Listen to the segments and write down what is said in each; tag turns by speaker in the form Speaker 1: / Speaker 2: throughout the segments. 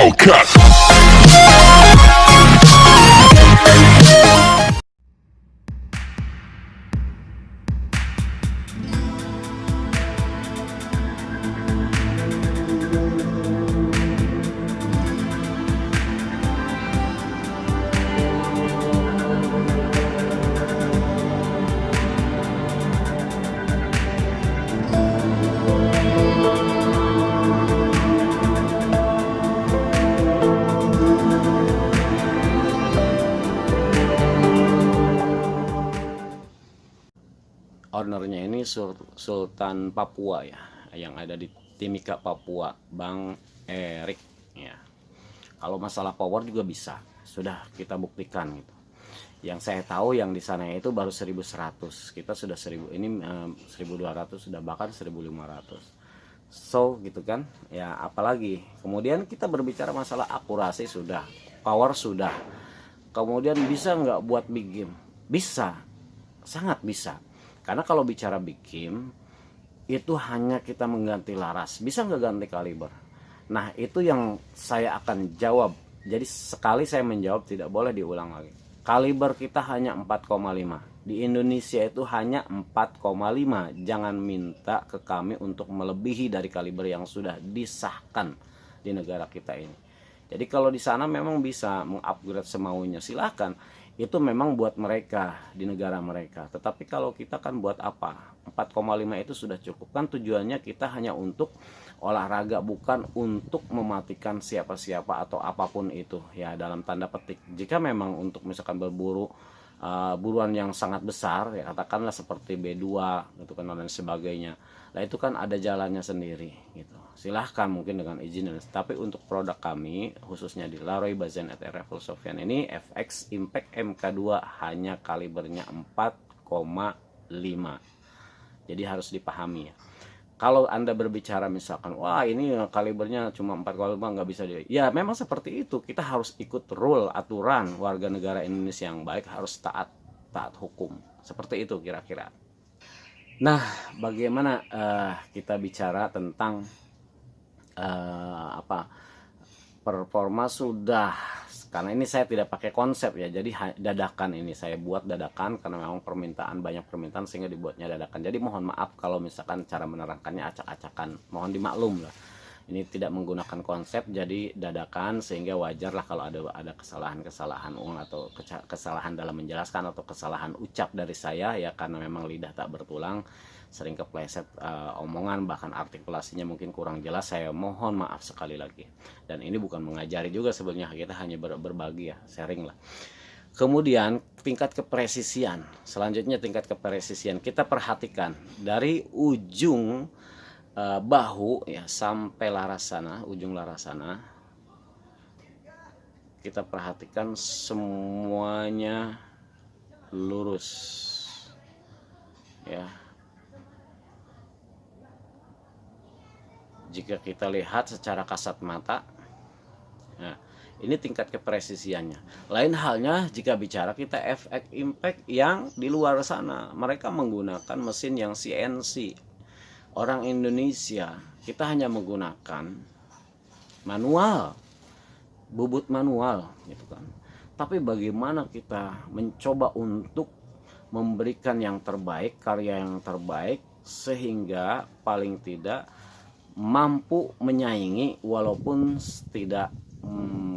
Speaker 1: Hellcat.
Speaker 2: Ownernya ini Sultan Papua ya, yang ada di Timika Papua, Bang Erik ya. Kalau masalah power juga bisa, sudah kita buktikan gitu. Yang saya tahu yang di sana itu baru 1100, kita sudah 1000, ini 1200, sudah bahkan 1500. So gitu kan ya, apalagi kemudian kita berbicara masalah akurasi, sudah, power sudah, kemudian bisa nggak buat big game? Bisa, sangat bisa. Karena kalau bicara big game itu hanya kita mengganti laras, bisa nggak ganti kaliber? Nah itu yang saya akan jawab. Jadi sekali saya menjawab tidak boleh diulang lagi. Kaliber kita hanya 4,5. Di Indonesia itu hanya 4,5. Jangan minta ke kami untuk melebihi dari kaliber yang sudah disahkan di negara kita ini. Jadi kalau di sana memang bisa mengupgrade semaunya, silahkan. Itu memang buat mereka di negara mereka. Tetapi kalau kita kan buat apa? 4,5 itu sudah cukup. Kan tujuannya kita hanya untuk olahraga, bukan untuk mematikan siapa-siapa atau apapun itu ya, dalam tanda petik. Jika memang untuk misalkan berburu buruan yang sangat besar ya, katakanlah seperti B2 gitu kan dan sebagainya. Nah itu kan ada jalannya sendiri gitu. Silahkan mungkin dengan izin, tapi untuk produk kami khususnya di Leroy Bazen ETR Full Sofyan ini FX Impact MK2 hanya kalibernya 4,5. Jadi harus dipahami ya. Kalau Anda berbicara misalkan, wah ini kalibernya cuma 4,5 nggak bisa ya memang seperti itu. Kita harus ikut rule, aturan. Warga negara Indonesia yang baik harus taat hukum. Seperti itu kira-kira. Nah, bagaimana kita bicara tentang performa sudah, karena ini saya tidak pakai konsep ya, jadi dadakan, ini saya buat dadakan karena memang banyak permintaan sehingga dibuatnya dadakan. Jadi mohon maaf kalau misalkan cara menerangkannya acak-acakan, mohon dimaklum lah. Ini tidak menggunakan konsep, jadi dadakan, sehingga wajar lah kalau ada kesalahan atau kesalahan dalam menjelaskan atau kesalahan ucap dari saya ya, karena memang lidah tak bertulang, sering kepleset omongan, bahkan artikulasinya mungkin kurang jelas. Saya mohon maaf sekali lagi. Dan ini bukan mengajari juga sebenarnya, kita hanya berbagi ya, sharing lah. Kemudian tingkat kepresisian, selanjutnya tingkat kepresisian kita perhatikan dari ujung bahu ya sampai laras sana, ujung laras sana, kita perhatikan semuanya lurus ya. Jika kita lihat secara kasat mata, nah, ini tingkat kepresisiannya. Lain halnya jika bicara kita FX Impact yang di luar sana, mereka menggunakan mesin yang CNC. Orang Indonesia kita hanya menggunakan manual, bubut manual gitu kan. Tapi bagaimana kita mencoba untuk memberikan yang terbaik, karya yang terbaik, sehingga paling tidak mampu menyaingi walaupun tidak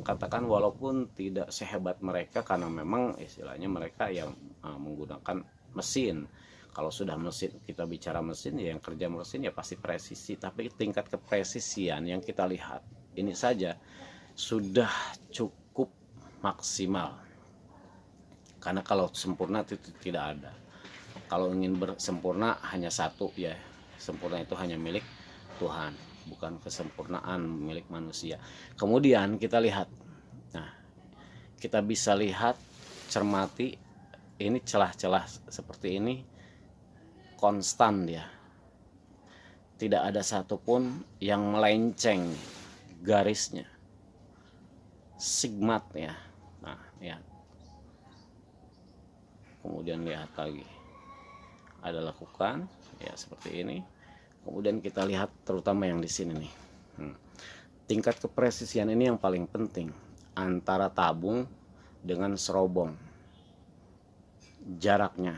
Speaker 2: katakan walaupun tidak sehebat mereka, karena memang istilahnya mereka yang menggunakan mesin. Kalau sudah mesin, kita bicara mesin ya, yang kerja mesin ya pasti presisi. Tapi tingkat kepresisian yang kita lihat ini saja sudah cukup maksimal. Karena kalau sempurna itu tidak ada. Kalau ingin bersempurna hanya satu ya, sempurna itu hanya milik Tuhan, bukan kesempurnaan milik manusia. Kemudian kita lihat, nah kita bisa lihat, cermati, ini celah-celah seperti ini konstan dia, tidak ada satupun yang melenceng garisnya, sigmat ya. Nah ya, kemudian lihat lagi, ada lekukan ya seperti ini. Kemudian kita lihat terutama yang di sini nih, tingkat kepresisian ini yang paling penting antara tabung dengan serobong, jaraknya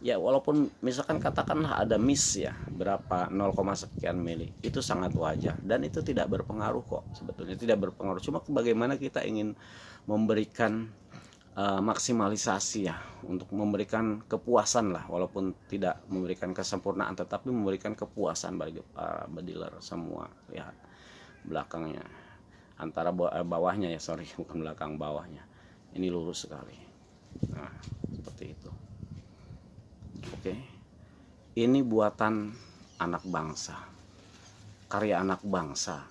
Speaker 2: ya, walaupun misalkan katakanlah ada miss ya berapa 0, sekian mili, itu sangat wajar dan itu tidak berpengaruh kok, sebetulnya tidak berpengaruh, cuma bagaimana kita ingin memberikan maksimalisasi ya, untuk memberikan kepuasan lah, walaupun tidak memberikan kesempurnaan tetapi memberikan kepuasan bagi para dealer semua. Lihat belakangnya, antara bawahnya ya, sorry bukan belakang, bawahnya ini lurus sekali. Nah seperti itu. Oke, ini buatan anak bangsa, karya anak bangsa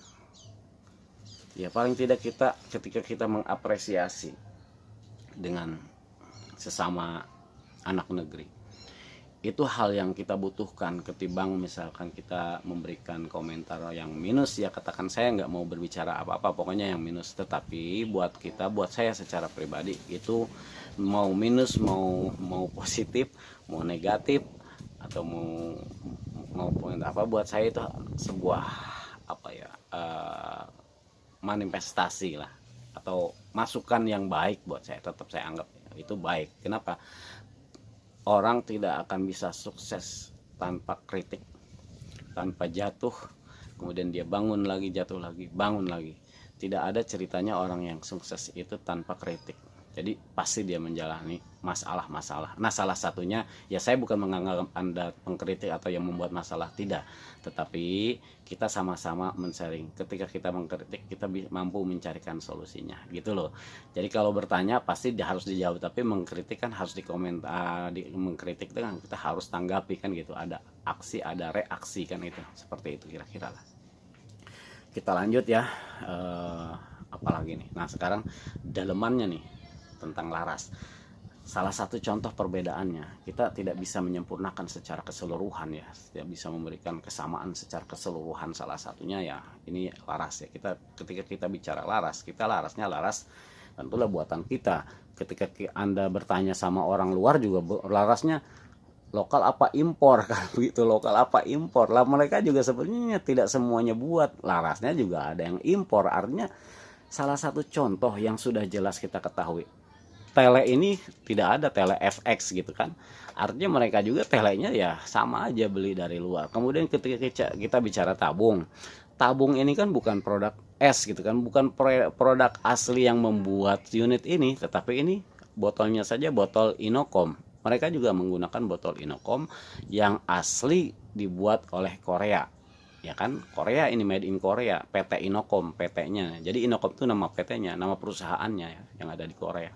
Speaker 2: ya. Paling tidak kita ketika kita mengapresiasi dengan sesama anak negeri, itu hal yang kita butuhkan ketimbang misalkan kita memberikan komentar yang minus ya. Katakan, saya nggak mau berbicara apa-apa, pokoknya yang minus. Tetapi buat kita, buat saya secara pribadi, itu mau minus, mau positif, mau negatif, atau mau poin apa, buat saya itu sebuah apa ya, manifestasi lah, atau masukan yang baik buat saya. Tetap saya anggap itu baik. Kenapa? Orang tidak akan bisa sukses tanpa kritik, tanpa jatuh kemudian dia bangun lagi, jatuh lagi, bangun lagi. Tidak ada ceritanya orang yang sukses itu tanpa kritik. Jadi pasti dia menjalani masalah-masalah. Nah salah satunya ya, saya bukan menganggap Anda pengkritik atau yang membuat masalah, tidak. Tetapi kita sama-sama men-sharing. Ketika kita mengkritik, kita mampu mencarikan solusinya gitu loh. Jadi kalau bertanya pasti harus dijawab, tapi mengkritik kan harus dikomentar, mengkritik itu kan kita harus tanggapi kan gitu. Ada aksi, ada reaksi kan, itu seperti itu kira-kira lah. Kita lanjut ya, apalagi nih. Nah sekarang dalemannya nih tentang laras. Salah satu contoh perbedaannya, kita tidak bisa menyempurnakan secara keseluruhan ya, tidak bisa memberikan kesamaan secara keseluruhan. Salah satunya ya ini laras ya. Ketika kita bicara laras, kita larasnya laras tentulah buatan kita. Ketika Anda bertanya sama orang luar juga, larasnya lokal apa impor kan begitu, lokal apa impor lah. Mereka juga sebenarnya tidak semuanya buat, larasnya juga ada yang impor. Artinya salah satu contoh yang sudah jelas kita ketahui, tele ini tidak ada tele FX gitu kan. Artinya mereka juga telenya ya sama aja beli dari luar. Kemudian ketika kita bicara tabung, tabung ini kan bukan produk S gitu kan, bukan produk asli yang membuat unit ini, tetapi ini botolnya saja botol Inokom. Mereka juga menggunakan botol Inokom yang asli dibuat oleh Korea. Ya kan, Korea ini made in Korea, PT Inokom, PT-nya. Jadi Inokom itu nama PT-nya, nama perusahaannya ya, yang ada di Korea.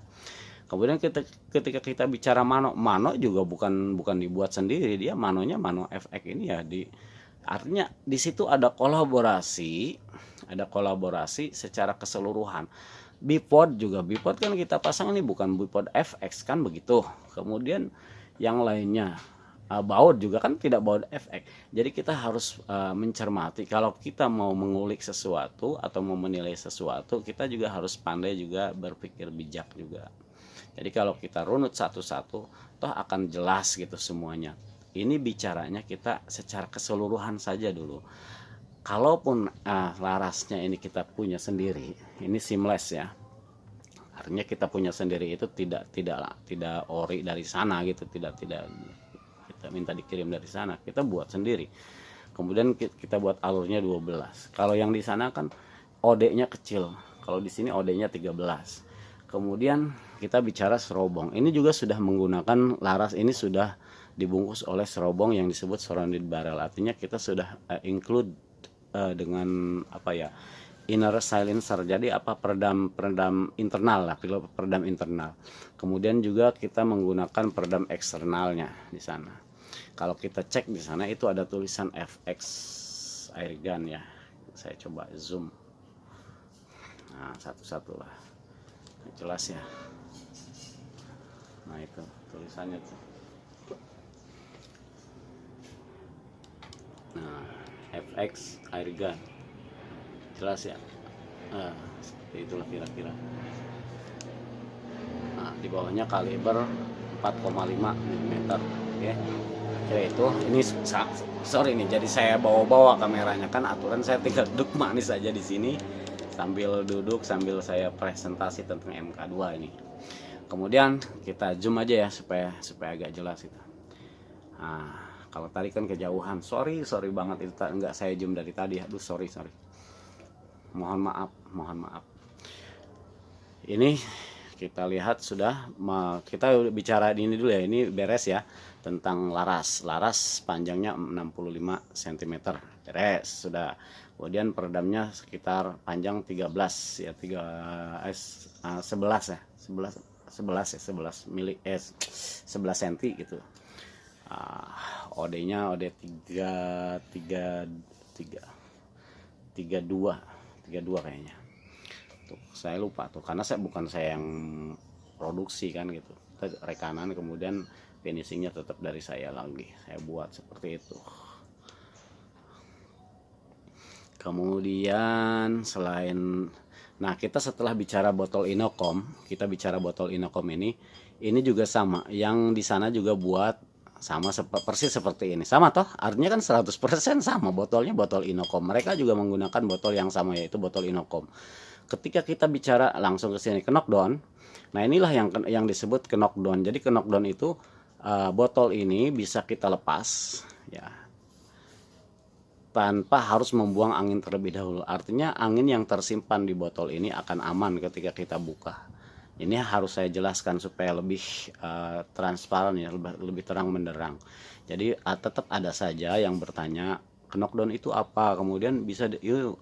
Speaker 2: Kemudian ketika kita bicara mano juga bukan dibuat sendiri, dia manonya mano FX ini ya, artinya di situ ada kolaborasi secara keseluruhan. Bipod juga, Bipod kan kita pasang ini bukan Bipod FX kan begitu. Kemudian yang lainnya, baut juga kan tidak baut FX. Jadi kita harus mencermati, kalau kita mau mengulik sesuatu atau mau menilai sesuatu, kita juga harus pandai juga berpikir bijak juga. Jadi kalau kita runut satu-satu, toh akan jelas gitu semuanya. Ini bicaranya kita secara keseluruhan saja dulu. Kalaupun larasnya ini kita punya sendiri, ini seamless ya. Artinya kita punya sendiri itu tidak ori dari sana gitu, tidak kita minta dikirim dari sana, kita buat sendiri. Kemudian kita buat alurnya 12. Kalau yang di sana kan OD-nya kecil, kalau di sini OD-nya 13. Kemudian kita bicara serobong. Ini juga sudah menggunakan laras, ini sudah dibungkus oleh serobong yang disebut surrounded barrel. Artinya kita sudah include dengan apa ya, inner silencer. Jadi apa, peredam internal lah, peredam internal. Kemudian juga kita menggunakan peredam eksternalnya di sana. Kalau kita cek di sana itu ada tulisan FX Airgun ya. Saya coba zoom. Nah, satu-satu lah. Jelas ya. Nah itu tulisannya tuh. Nah, FX Airgun, jelas ya. Seperti itulah kira-kira. Nah di bawahnya kaliber 4,5 mm. Oke. Kira itu ini sorry nih, jadi saya bawa-bawa kameranya, kan aturan saya tinggal duduk manis aja di sini sambil duduk sambil saya presentasi tentang MK2 ini. Kemudian kita zoom aja ya supaya agak jelas itu. Nah, kalau tadi kan kejauhan, sorry banget itu enggak saya zoom dari tadi. Aduh, sorry. Mohon maaf. Ini kita lihat sudah, kita bicara ini dulu ya, ini beres ya tentang laras panjangnya 65 cm beres sudah. Kemudian peredamnya sekitar panjang 13 ya, 11 ya, 11 mili 11 cm gitu. OD-nya OD 32 kayaknya. Tuh, saya lupa tuh karena bukan saya yang produksi kan gitu. Rekanan kemudian finishingnya tetap dari saya lagi. Saya buat seperti itu. Kemudian selain, nah kita setelah bicara botol Inokom, ini juga sama. Yang di sana juga buat sama persis seperti ini. Sama toh? Artinya kan 100% sama botolnya, botol Inokom. Mereka juga menggunakan botol yang sama, yaitu botol Inokom. Ketika kita bicara langsung ke sini ke knockdown, nah inilah yang disebut ke knockdown. Jadi ke knockdown itu botol ini bisa kita lepas ya tanpa harus membuang angin terlebih dahulu. Artinya angin yang tersimpan di botol ini akan aman ketika kita buka. Ini harus saya jelaskan supaya lebih transparan ya, lebih terang benderang. Jadi tetap ada saja yang bertanya, knockdown itu apa, kemudian bisa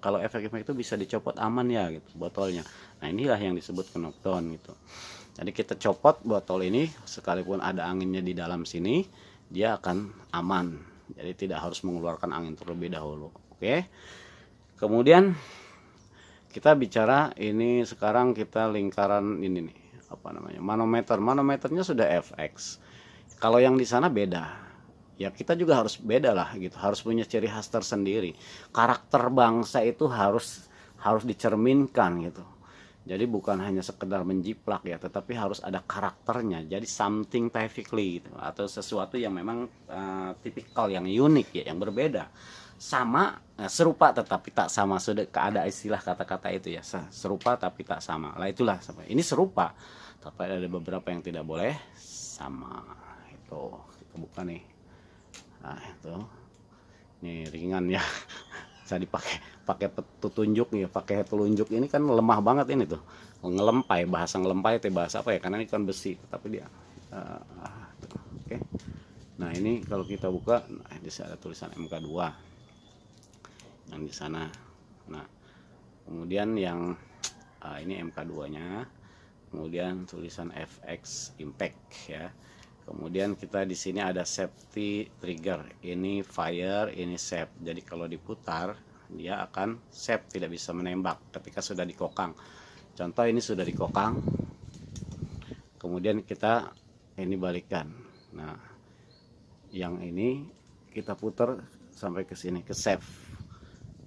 Speaker 2: kalau efek-efek itu bisa dicopot aman ya gitu botolnya. Nah inilah yang disebut knockdown gitu. Jadi kita copot botol ini sekalipun ada anginnya di dalam sini, dia akan aman. Jadi tidak harus mengeluarkan angin terlebih dahulu. Oke. Kemudian kita bicara ini, sekarang kita lingkaran ini nih, apa namanya, manometernya sudah FX. Kalau yang di sana beda ya, kita juga harus beda lah gitu, harus punya ciri khas tersendiri. Karakter bangsa itu harus dicerminkan gitu. Jadi bukan hanya sekedar menjiplak ya, tetapi harus ada karakternya. Jadi something typically gitu, atau sesuatu yang memang tipikal, yang unik ya, yang berbeda. Sama, serupa tetapi tak sama. Sudah ada istilah kata-kata itu ya, serupa tapi tak sama. Lah itulah ini serupa, tapi ada beberapa yang tidak boleh sama. Itu kita buka nih. Nah itu, ini ringan ya. Bisa pakai petunjuk nih, pakai telunjuk ini kan lemah banget ini tuh, ngelempai, bahasa ngelempai itu bahasa apa ya, karena ini kan besi tapi dia oke. Nah ini kalau kita buka, nah di sana ada tulisan MK2 yang di sana. Nah kemudian yang ini MK2 nya, kemudian tulisan FX impact ya. Kemudian kita di sini ada safety trigger, ini fire, ini safe. Jadi kalau diputar dia akan safe, tidak bisa menembak ketika sudah dikokang. Contoh ini sudah dikokang, kemudian kita ini balikan. Nah yang ini kita putar sampai ke sini, ke safe.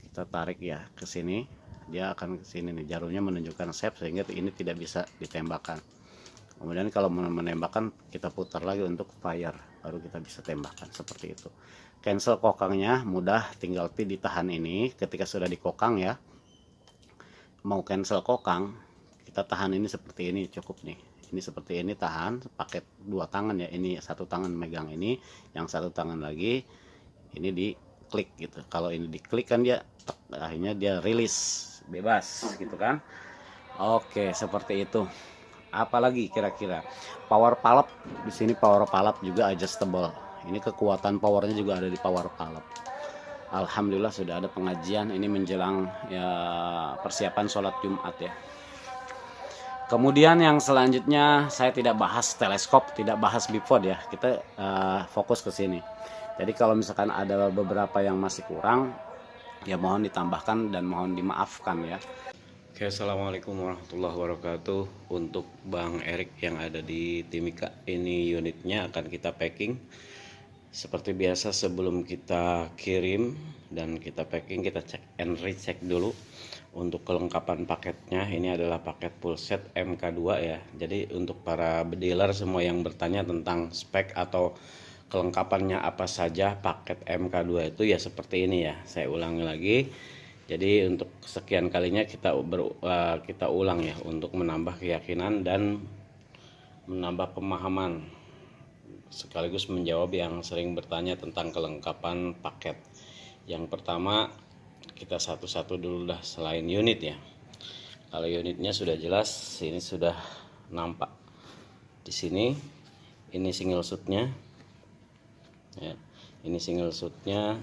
Speaker 2: Kita tarik ya ke sini, dia akan ke sini nih, jarumnya menunjukkan safe sehingga ini tidak bisa ditembakkan. Kemudian kalau menembakkan kita putar lagi untuk fire, baru kita bisa tembakan seperti itu. Cancel kokangnya mudah, tinggal ditahan ini ketika sudah dikokang ya. Mau cancel kokang, kita tahan ini seperti ini cukup nih. Ini seperti ini, tahan pakai dua tangan ya. Ini satu tangan megang ini, yang satu tangan lagi ini diklik gitu. Kalau ini diklik kan dia akhirnya dia rilis bebas gitu kan. Oke, seperti itu. Apalagi kira-kira power pallet di sini, power pallet juga adjustable. Ini kekuatan powernya juga ada di power pallet. Alhamdulillah sudah ada pengajian ini menjelang ya persiapan sholat Jumat ya. Kemudian yang selanjutnya saya tidak bahas teleskop, tidak bahas bipod ya. Kita fokus ke sini. Jadi kalau misalkan ada beberapa yang masih kurang, ya mohon ditambahkan dan mohon dimaafkan ya. Oke, assalamualaikum warahmatullahi wabarakatuh. Untuk Bang Erik yang ada di Timika, ini unitnya akan kita packing. Seperti biasa sebelum kita kirim dan kita packing, kita cek and recheck dulu untuk kelengkapan paketnya. Ini adalah paket full set MK2 ya. Jadi untuk para dealer semua yang bertanya tentang spek atau kelengkapannya apa saja paket MK2 itu ya seperti ini ya. Saya ulangi lagi. Jadi untuk sekian kalinya kita ulang ya, untuk menambah keyakinan dan menambah pemahaman, sekaligus menjawab yang sering bertanya tentang kelengkapan paket. Yang pertama, kita satu-satu dulu dah, selain unit ya. Kalau unitnya sudah jelas, ini sudah nampak di sini. Ini single shootnya ya, ini single shootnya,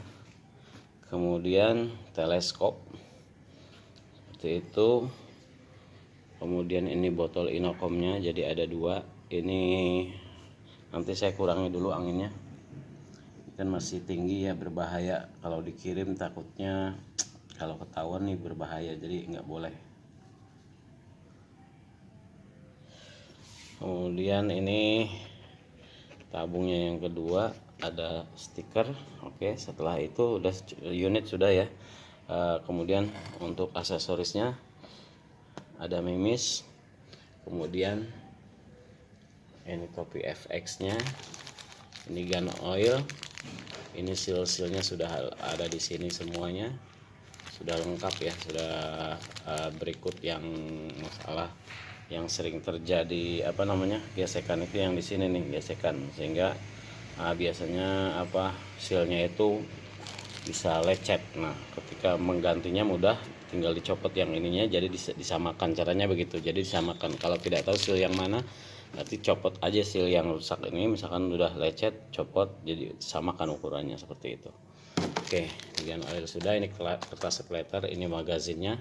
Speaker 2: kemudian teleskop seperti itu, kemudian ini botol inokomnya, jadi ada dua. Ini nanti saya kurangi dulu anginnya, kan masih tinggi ya, berbahaya kalau dikirim, takutnya kalau ketahuan nih berbahaya, jadi nggak boleh. Kemudian ini tabungnya yang kedua, ada stiker. Oke, setelah itu udah unit sudah ya. Kemudian untuk aksesorisnya ada mimis, kemudian ini topi FX nya, ini gun oil, ini seal-sealnya sudah ada di sini semuanya, sudah lengkap ya. Sudah berikut yang masalah yang sering terjadi, apa namanya, gesekan itu yang di sini nih, gesekan, sehingga biasanya sealnya itu bisa lecet. Nah, ketika menggantinya mudah, tinggal dicopot yang ininya, jadi disamakan. Caranya begitu, jadi disamakan. Kalau tidak tahu seal yang mana, nanti copot aja seal yang rusak ini, misalkan udah lecet, copot, jadi samakan ukurannya seperti itu. Oke, bagian oil sudah. Ini kertas splatter, ini magazinnya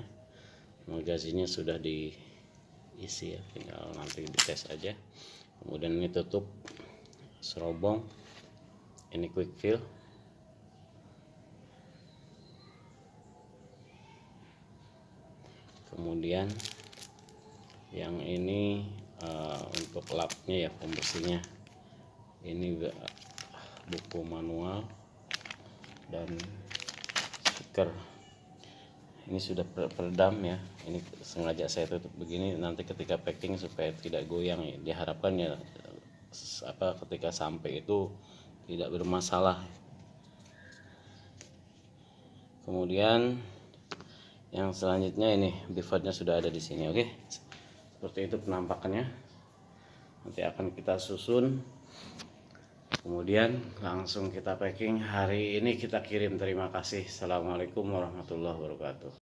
Speaker 2: sudah diisi ya, tinggal nanti dites aja. Kemudian ini tutup serobong, ini quick fill, kemudian yang ini untuk lapnya ya, pembersihnya. Ini buku manual dan stiker. Ini sudah peredam ya, ini sengaja saya tutup begini nanti ketika packing supaya tidak goyang ya. Diharapkan ya ketika sampai itu tidak bermasalah. Kemudian yang selanjutnya ini bevernya sudah ada di sini. Oke, seperti itu penampakannya. Nanti akan kita susun, kemudian langsung kita packing. Hari ini kita kirim. Terima kasih. Assalamualaikum warahmatullahi wabarakatuh.